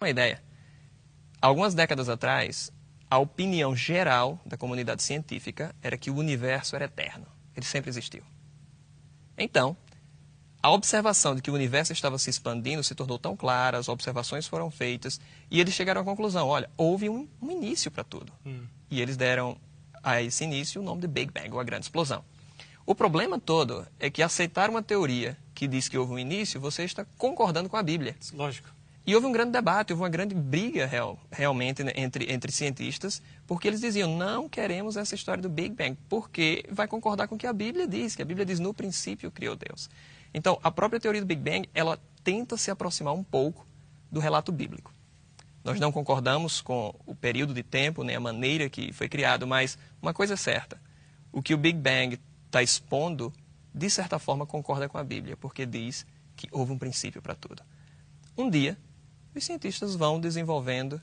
Uma ideia. Algumas décadas atrás, a opinião geral da comunidade científica era que o universo era eterno. Ele sempre existiu. Então, a observação de que o universo estava se expandindo se tornou tão clara, as observações foram feitas, e eles chegaram à conclusão, olha, houve um início para tudo. E eles deram a esse início o nome de Big Bang, ou a grande explosão. O problema todo é que aceitar uma teoria que diz que houve um início, você está concordando com a Bíblia. Lógico. E houve um grande debate, houve uma grande briga realmente entre cientistas, porque eles diziam, não queremos essa história do Big Bang, porque vai concordar com o que a Bíblia diz, que a Bíblia diz, no princípio criou Deus. Então, a própria teoria do Big Bang, ela tenta se aproximar um pouco do relato bíblico. Nós não concordamos com o período de tempo, nem a maneira que foi criado, mas uma coisa é certa, o que o Big Bang está expondo, de certa forma, concorda com a Bíblia, porque diz que houve um princípio para tudo. Um dia, os cientistas vão desenvolvendo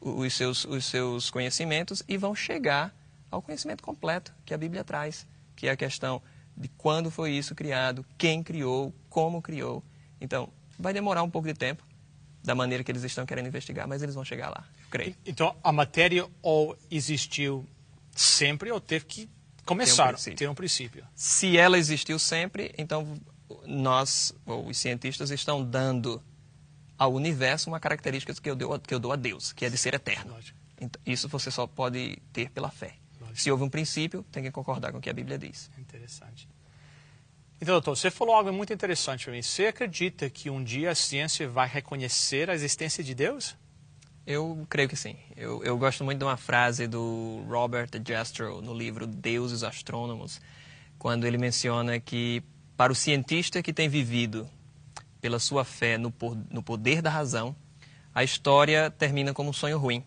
os seus conhecimentos e vão chegar ao conhecimento completo que a Bíblia traz, que é a questão de quando foi isso criado, quem criou, como criou. Então, vai demorar um pouco de tempo, da maneira que eles estão querendo investigar, mas eles vão chegar lá, eu creio. Então, a matéria ou existiu sempre ou teve que começar, ter um princípio. Se ela existiu sempre, então nós, ou os cientistas, estão dando ao universo uma característica que eu dou a Deus, que é de ser eterno. Então, isso você só pode ter pela fé. Lógico. Se houve um princípio, tem que concordar com o que a Bíblia diz. Interessante. Então, doutor, você falou algo muito interessante para mim. Você acredita que um dia a ciência vai reconhecer a existência de Deus? Eu creio que sim. Eu gosto muito de uma frase do Robert Jastrow no livro Deus e os Astrônomos, quando ele menciona que para o cientista que tem vivido pela sua fé no poder da razão, a história termina como um sonho ruim.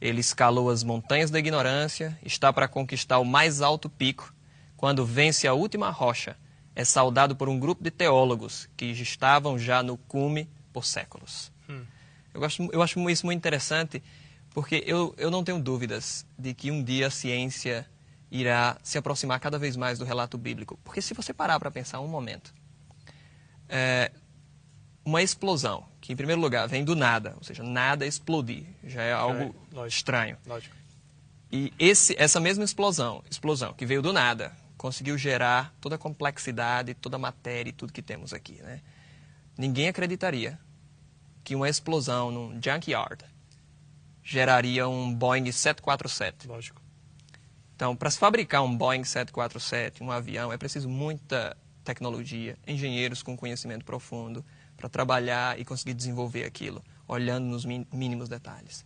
Ele escalou as montanhas da ignorância, está para conquistar o mais alto pico. Quando vence a última rocha, é saudado por um grupo de teólogos que estavam já no cume por séculos. Eu acho isso muito interessante, porque eu não tenho dúvidas de que um dia a ciência irá se aproximar cada vez mais do relato bíblico. Porque se você parar para pensar um momento, uma explosão, que em primeiro lugar vem do nada, ou seja, nada explodir, já é algo estranho. Lógico. E essa mesma explosão que veio do nada, conseguiu gerar toda a complexidade, toda a matéria e tudo que temos aqui, né? Ninguém acreditaria que uma explosão num junkyard geraria um Boeing 747. Lógico. Então, para se fabricar um Boeing 747, um avião, é preciso muita tecnologia, engenheiros com conhecimento profundo, para trabalhar e conseguir desenvolver aquilo, olhando nos mínimos detalhes.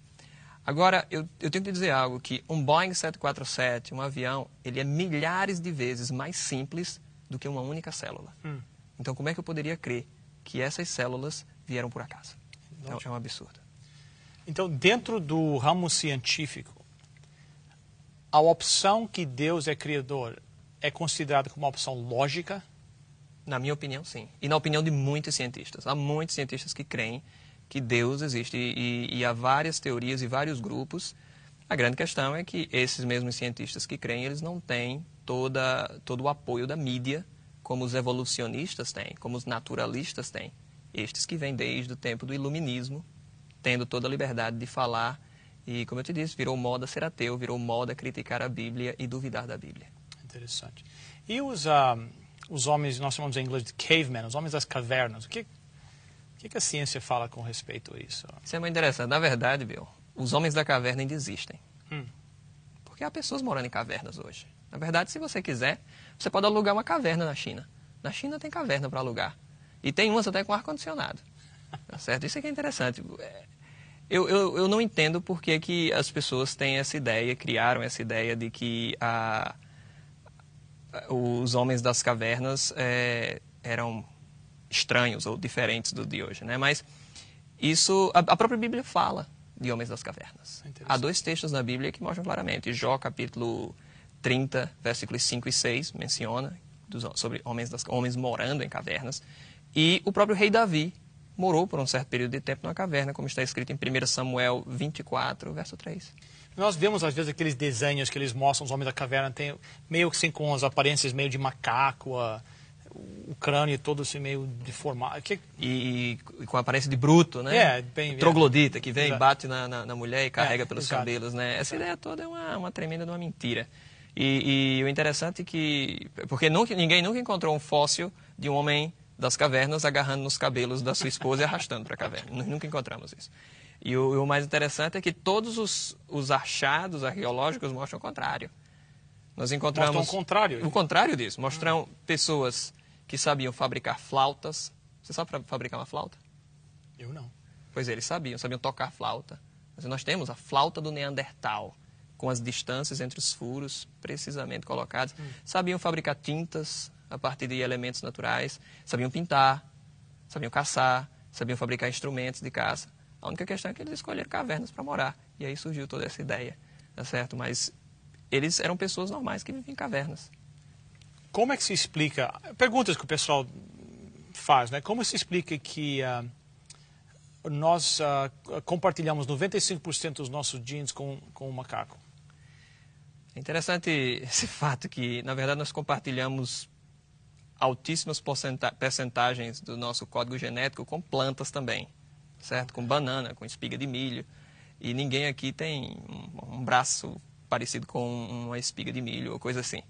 Agora, eu tenho que dizer algo, que um Boeing 747, um avião, ele é milhares de vezes mais simples do que uma única célula. Então, como é que eu poderia crer que essas células vieram por acaso? Então, é um absurdo. Então, dentro do ramo científico, a opção que Deus é criador é considerada como uma opção lógica? Na minha opinião, sim. E na opinião de muitos cientistas. Há muitos cientistas que creem que Deus existe e há várias teorias e vários grupos. A grande questão é que esses mesmos cientistas que creem, eles não têm todo o apoio da mídia, como os evolucionistas têm, como os naturalistas têm. Estes que vêm desde o tempo do iluminismo, tendo toda a liberdade de falar. E, como eu te disse, virou moda ser ateu, virou moda criticar a Bíblia e duvidar da Bíblia. Interessante. E os homens, nós chamamos em inglês de cavemen, os homens das cavernas, o que a ciência fala com respeito a isso? Isso é muito interessante. Na verdade, Bill, os homens da caverna ainda existem. Porque há pessoas morando em cavernas hoje. Na verdade, se você quiser, você pode alugar uma caverna na China. Na China tem caverna para alugar. E tem umas até com ar-condicionado. Tá certo? Isso aqui é interessante. Eu não entendo por que as pessoas têm essa ideia, criaram essa ideia de que os homens das cavernas eram estranhos ou diferentes do de hoje, né? Mas isso, a própria Bíblia fala de homens das cavernas. Há 2 textos na Bíblia que mostram claramente. Jó, capítulo 30, versículos 5 e 6, menciona sobre homens morando em cavernas. E o próprio rei Davi morou por um certo período de tempo numa caverna, como está escrito em 1 Samuel 24, verso 3. Nós vemos, às vezes, aqueles desenhos que eles mostram, os homens da caverna, meio que assim, com as aparências meio de macaco. o crânio todo assim meio deformado. E com a aparência de bruto, né? Troglodita, que vem e bate na mulher e carrega pelos cabelos, né? Essa ideia toda é uma tremenda de uma mentira. E o interessante é que... Porque ninguém nunca encontrou um fóssil de um homem das cavernas agarrando nos cabelos da sua esposa e arrastando para a caverna. Nós nunca encontramos isso. E o mais interessante é que todos os achados arqueológicos mostram o contrário. Nós encontramos... Mostram o contrário. O contrário disso. Mostram pessoas que sabiam fabricar flautas. Você sabe fabricar uma flauta? Eu não. Pois é, eles sabiam tocar flauta. Mas nós temos a flauta do Neandertal, com as distâncias entre os furos precisamente colocadas. Sabiam fabricar tintas a partir de elementos naturais. Sabiam pintar, sabiam caçar, sabiam fabricar instrumentos de caça. A única questão é que eles escolheram cavernas para morar. E aí surgiu toda essa ideia, tá certo? Mas eles eram pessoas normais que viviam em cavernas. Como é que se explica... Perguntas que o pessoal faz, né? Como se explica que nós compartilhamos 95% dos nossos genes com o macaco? É interessante esse fato que, na verdade, nós compartilhamos altíssimas percentagens do nosso código genético com plantas também, certo? Com banana, com espiga de milho. E ninguém aqui tem um braço parecido com uma espiga de milho ou coisa assim.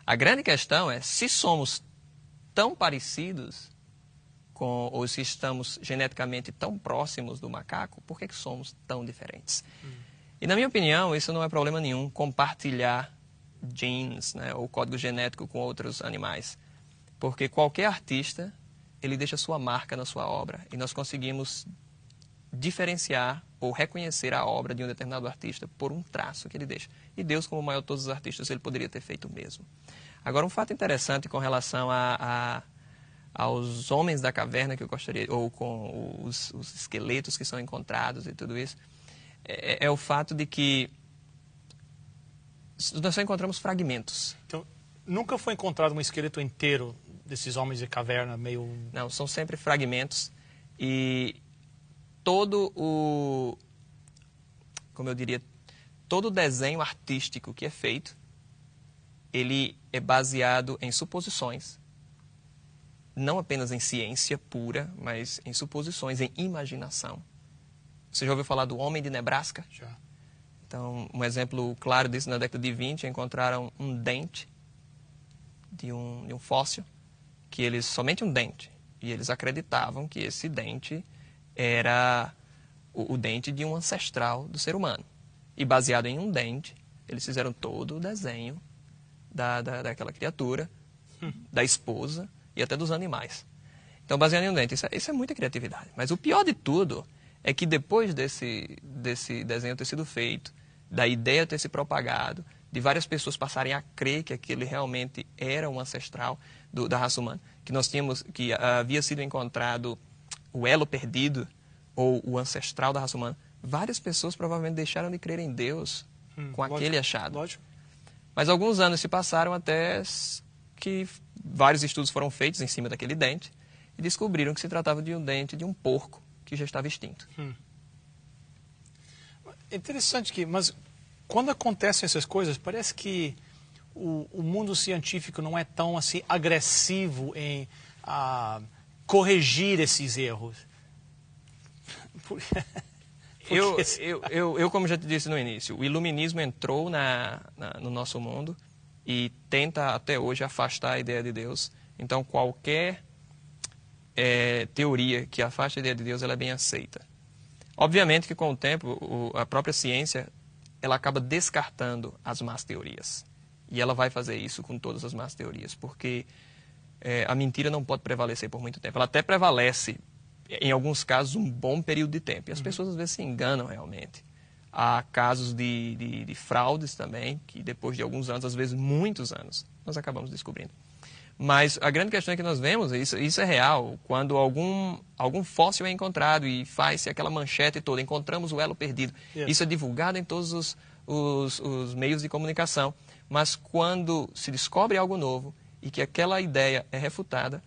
A grande questão é se somos tão parecidos ou se estamos geneticamente tão próximos do macaco, por que somos tão diferentes? E na minha opinião, isso não é problema nenhum, compartilhar genes, né, ou código genético com outros animais. Porque qualquer artista, ele deixa sua marca na sua obra. E nós conseguimos diferenciar ou reconhecer a obra de um determinado artista por um traço que ele deixa. E Deus, como o maior de todos os artistas, ele poderia ter feito o mesmo. Agora, um fato interessante com relação aos homens da caverna que eu gostaria, ou com os esqueletos que são encontrados e tudo isso, é o fato de que nós só encontramos fragmentos. Então, nunca foi encontrado um esqueleto inteiro desses homens de caverna meio... Não, são sempre fragmentos e todo o... como eu diria, todo o desenho artístico que é feito, ele é baseado em suposições. Não apenas em ciência pura, mas em suposições, em imaginação. Você já ouviu falar do homem de Nebraska? Já. Então, um exemplo claro disso, na década de 20, encontraram um dente de um fóssil, somente um dente, e eles acreditavam que esse dente era o dente de um ancestral do ser humano. E baseado em um dente, eles fizeram todo o desenho daquela criatura, da esposa e até dos animais. Então, baseado em um dente, isso é muita criatividade. Mas o pior de tudo é que depois desse desenho ter sido feito, da ideia ter se propagado, de várias pessoas passarem a crer que aquele realmente era um ancestral da raça humana, que havia sido encontrado o elo perdido ou o ancestral da raça humana, várias pessoas provavelmente deixaram de crer em Deus com aquele achado. Lógico. Mas alguns anos se passaram até que vários estudos foram feitos em cima daquele dente e descobriram que se tratava de um dente de um porco que já estava extinto. É interessante mas quando acontecem essas coisas, parece que o mundo científico não é tão assim agressivo em corrigir esses erros. Eu, como já te disse no início, o iluminismo entrou no nosso mundo e tenta até hoje afastar a ideia de Deus. Então, qualquer teoria que afaste a ideia de Deus, ela é bem aceita. Obviamente que com o tempo, a própria ciência, ela acaba descartando as más teorias. E ela vai fazer isso com todas as más teorias, porque a mentira não pode prevalecer por muito tempo. Ela até prevalece, em alguns casos, um bom período de tempo. E as pessoas, às vezes, se enganam realmente. Há casos de fraudes também, que depois de alguns anos, às vezes muitos anos, nós acabamos descobrindo. Mas a grande questão é que nós vemos, isso é real, quando algum fóssil é encontrado e faz-se aquela manchete toda, encontramos o elo perdido. Yes. Isso é divulgado em todos os meios de comunicação. Mas quando se descobre algo novo e que aquela ideia é refutada,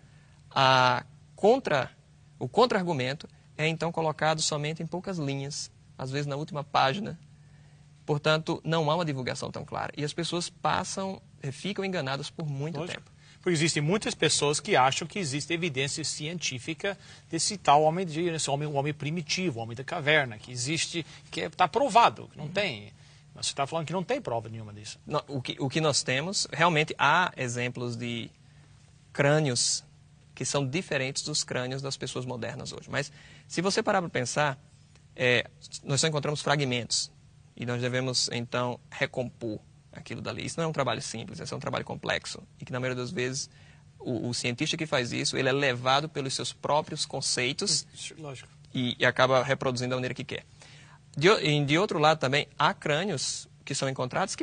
o contra-argumento é então colocado somente em poucas linhas, às vezes na última página. Portanto, não há uma divulgação tão clara. E as pessoas ficam enganadas por muito tempo. Porque existem muitas pessoas que acham que existe evidência científica desse tal homem, o homem primitivo, o homem da caverna, que existe, que está provado, que não tem. Mas você está falando que não tem prova nenhuma disso. Não, o que nós temos, realmente há exemplos de crânios que são diferentes dos crânios das pessoas modernas hoje. Mas se você parar para pensar, nós só encontramos fragmentos e nós devemos então recompor aquilo dali. Isso não é um trabalho simples, esse é um trabalho complexo e que na maioria das vezes o cientista que faz isso, ele é levado pelos seus próprios conceitos e acaba reproduzindo da maneira que quer. De outro lado também, há crânios que são encontrados que